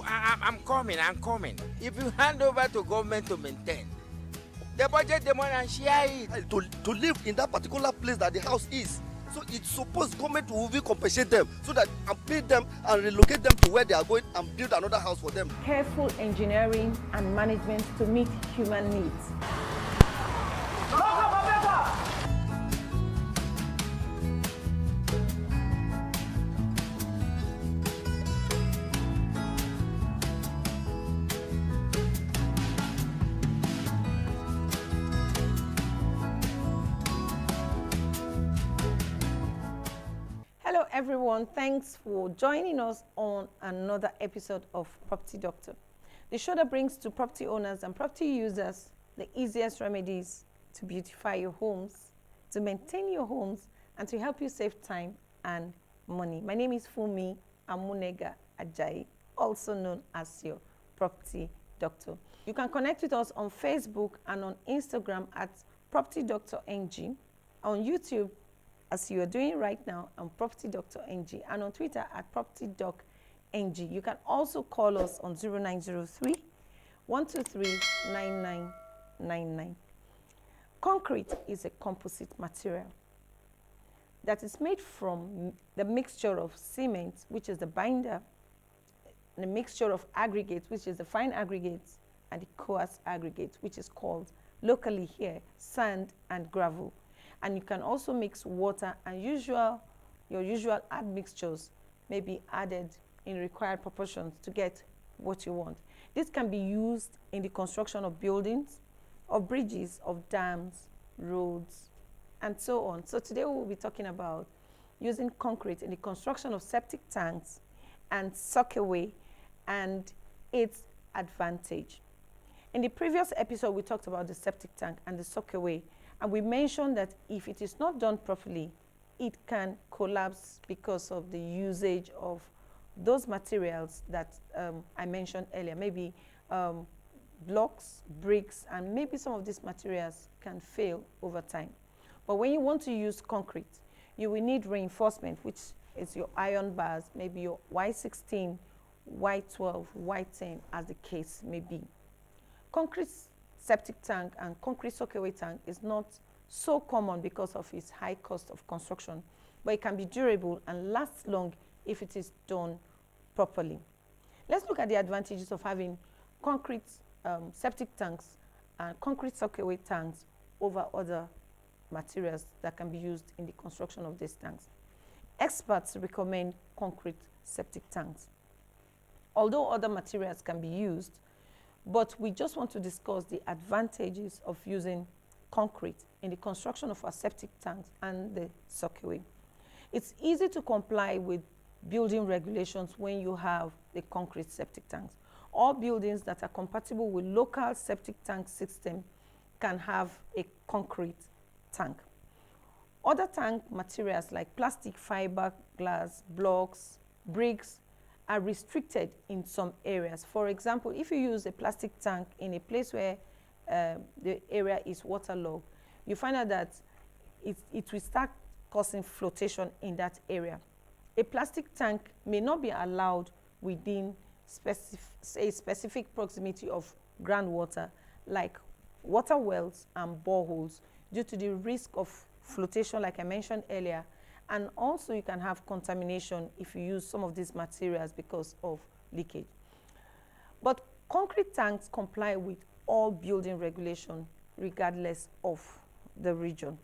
I'm coming. If you hand over to government to maintain, they budget the money and share it. To live in that particular place that the house is. So it's supposed government will really compensate them so that and pay them and relocate them to where they are going and build another house for them. Careful engineering and management to meet human needs. Hello everyone, thanks for joining us on another episode of Property Doctor, the show that brings to property owners and property users the easiest remedies to beautify your homes, to maintain your homes, and to help you save time and money. My name is Funmi Amunega Ajayi, also known as your Property Doctor. You can connect with us on Facebook and on Instagram at Property Doctor NG, on YouTube as you are doing right now on Property Doctor NG, and on Twitter at Property Doc NG. You can also call us on 0903 123 9999. Concrete is a composite material that is made from the mixture of cement, which is the binder, and the mixture of aggregates, which is the fine aggregates, and the coarse aggregates, which is called locally here sand and gravel. And you can also mix water and your usual admixtures may be added in required proportions to get what you want. This can be used in the construction of buildings, of bridges, of dams, roads, and so on. So today we will be talking about using concrete in the construction of septic tanks and sockaway and its advantage. In the previous episode, we talked about the septic tank and the sockaway. And we mentioned that if it is not done properly, it can collapse because of the usage of those materials that I mentioned earlier. Maybe blocks, bricks, and maybe some of these materials can fail over time. But when you want to use concrete, you will need reinforcement, which is your iron bars, maybe your Y16, Y12, Y10, as the case may be. Concrete septic tank and concrete sockaway tank is not so common because of its high cost of construction, but it can be durable and last long if it is done properly. Let's look at the advantages of having concrete septic tanks and concrete sockaway tanks over other materials that can be used in the construction of these tanks. Experts recommend concrete septic tanks. Although other materials can be used, but we just want to discuss the advantages of using concrete in the construction of our septic tanks and the sockaway. It's easy to comply with building regulations when you have the concrete septic tanks. All buildings that are compatible with local septic tank system can have a concrete tank. Other tank materials like plastic, fiber, glass, blocks, bricks, are restricted in some areas. For example, if you use a plastic tank in a place where the area is waterlogged, you find out that it will start causing flotation in that area. A plastic tank may not be allowed within a specific proximity of groundwater, like water wells and boreholes, due to the risk of flotation, like I mentioned earlier. And also you can have contamination if you use some of these materials because of leakage. But concrete tanks comply with all building regulation regardless of the region.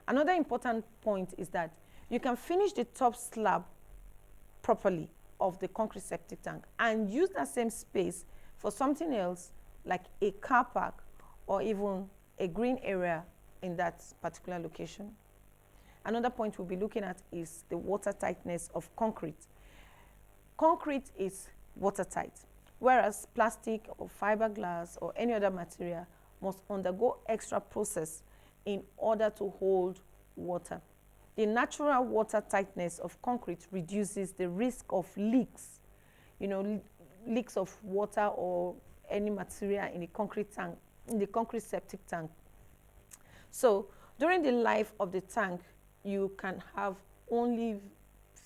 Another important point is that you can finish the top slab properly of the concrete septic tank and use that same space for something else like a car park or even a green area in that particular location. Another point we'll be looking at is the water tightness of concrete. Concrete is watertight, whereas plastic or fiberglass or any other material must undergo extra process in order to hold water. The natural water tightness of concrete reduces the risk of leaks, leaks of water or any material in the concrete tank, in the concrete septic tank. So during the life of the tank, you can have only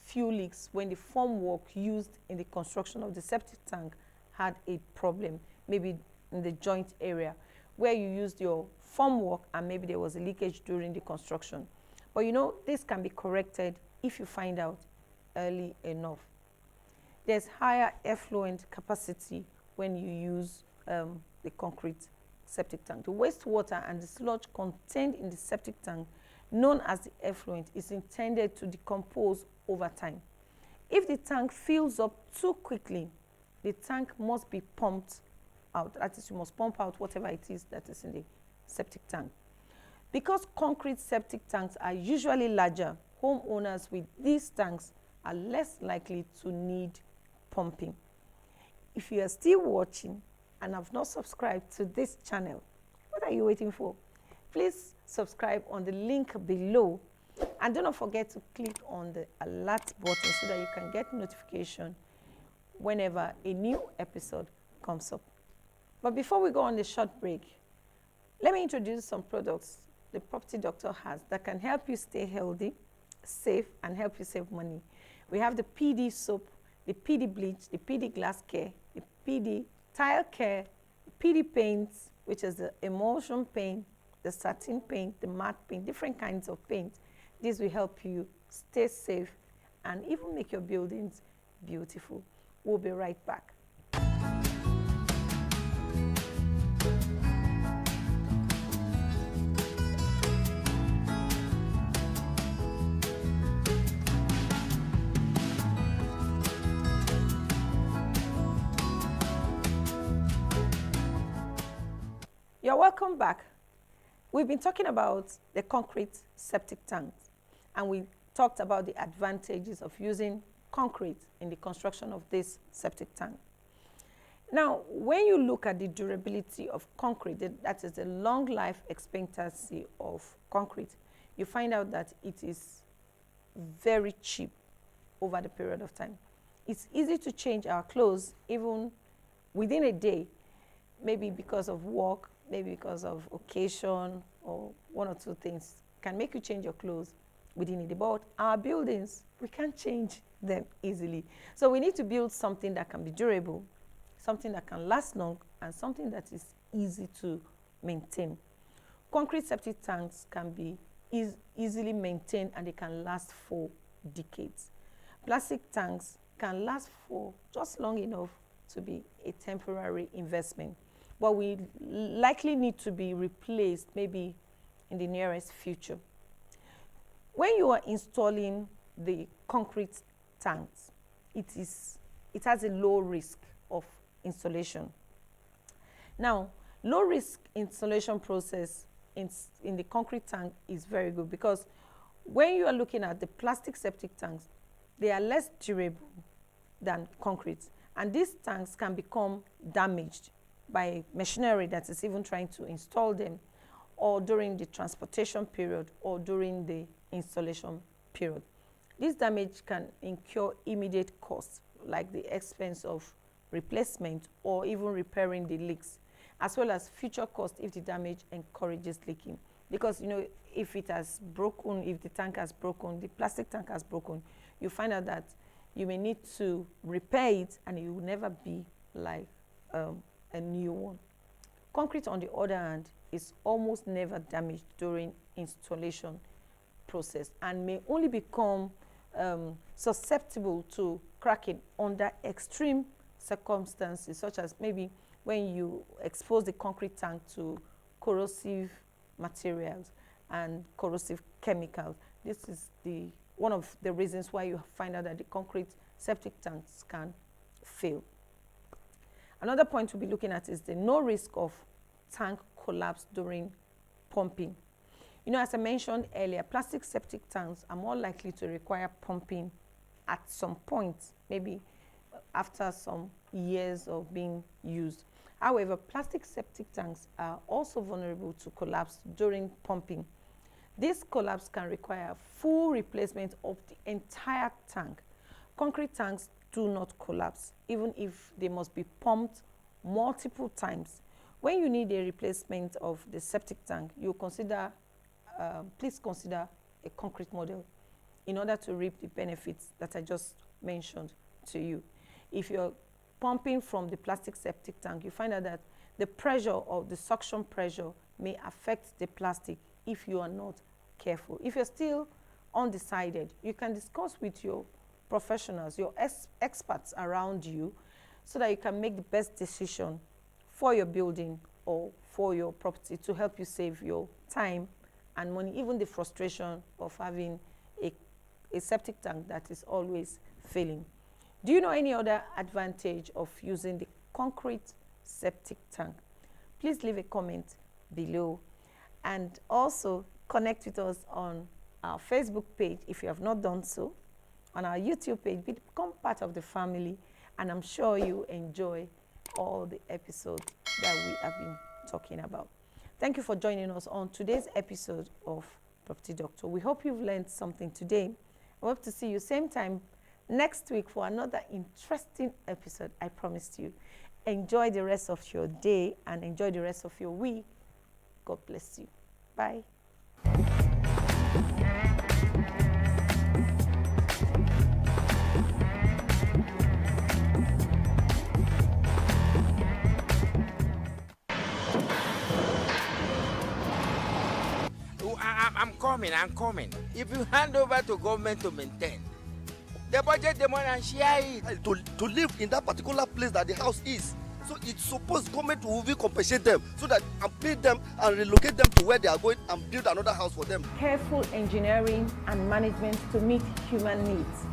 few leaks when the formwork used in the construction of the septic tank had a problem, maybe in the joint area where you used your formwork and maybe there was a leakage during the construction. But you know, this can be corrected if you find out early enough. There's higher effluent capacity when you use the concrete septic tank. The wastewater and the sludge contained in the septic tank, known as the effluent, is intended to decompose over time. If the tank fills up too quickly, the tank must be pumped out. That is, you must pump out whatever it is that is in the septic tank. Because concrete septic tanks are usually larger, homeowners with these tanks are less likely to need pumping. If you are still watching and have not subscribed to this channel, what are you waiting for? Please subscribe on the link below, and do not forget to click on the alert button so that you can get notification whenever a new episode comes up. But before we go on the short break, let me introduce some products the Property Doctor has that can help you stay healthy, safe, and help you save money. We have the PD soap, the PD bleach, the PD glass care, the PD tile care, the PD paints, which is the emulsion paint, the satin paint, the matte paint, different kinds of paint. This will help you stay safe and even make your buildings beautiful. We'll be right back. You're welcome back. We've been talking about the concrete septic tanks, and we talked about the advantages of using concrete in the construction of this septic tank. Now, when you look at the durability of concrete, that is the long life expectancy of concrete, you find out that it is very cheap over the period of time. It's easy to change our clothes even within a day, maybe because of work, maybe because of occasion, or one or two things can make you change your clothes within a day. But our buildings, we can't change them easily. So we need to build something that can be durable, something that can last long, and something that is easy to maintain. Concrete septic tanks can be easily maintained and they can last for decades. Plastic tanks can last for just long enough to be a temporary investment, but we likely need to be replaced maybe in the nearest future. When you are installing the concrete tanks, it has a low risk of installation. Now, low risk installation process in the concrete tank is very good, because when you are looking at the plastic septic tanks, they are less durable than concrete, and these tanks can become damaged by machinery that is even trying to install them, or during the transportation period, or during the installation period. This damage can incur immediate costs, like the expense of replacement or even repairing the leaks, as well as future costs if the damage encourages leaking. Because, you know, if it has broken, if the tank has broken, the plastic tank has broken, you find out that you may need to repair it, and it will never be like a new one. Concrete, on the other hand, is almost never damaged during installation process and may only become susceptible to cracking under extreme circumstances, such as maybe when you expose the concrete tank to corrosive materials and corrosive chemicals. This is one of the reasons why you find out that the concrete septic tanks can fail. Another point we'll be looking at is the no risk of tank collapse during pumping. You know, as I mentioned earlier, plastic septic tanks are more likely to require pumping at some point, maybe after some years of being used. However, plastic septic tanks are also vulnerable to collapse during pumping. This collapse can require full replacement of the entire tank. Concrete tanks do not collapse, even if they must be pumped multiple times. When you need a replacement of the septic tank, you consider, please consider a concrete model. in order to reap the benefits that I just mentioned to you. If you're pumping from the plastic septic tank, you find out that the pressure or the suction pressure may affect the plastic if you are not careful. If you're still undecided, you can discuss with your professionals, your experts around you, so that you can make the best decision for your building or for your property to help you save your time and money, even the frustration of having a septic tank that is always failing. Do you know any other advantage of using the concrete septic tank? Please leave a comment below, and also connect with us on our Facebook page if you have not done so, on our YouTube page. Become part of the family, and I'm sure you enjoy all the episodes that we have been talking about. Thank you for joining us on today's episode of Property Doctor. We hope you've learned something today. I hope to see you same time next week for another interesting episode. I promised you. Enjoy the rest of your day and enjoy the rest of your week. God bless you. Bye. I'm coming. If you hand over to government to maintain, the budget the money and share it. To live in that particular place that the house is. So it's supposed government will compensate them so that and pay them and relocate them to where they are going and build another house for them. Careful engineering and management to meet human needs.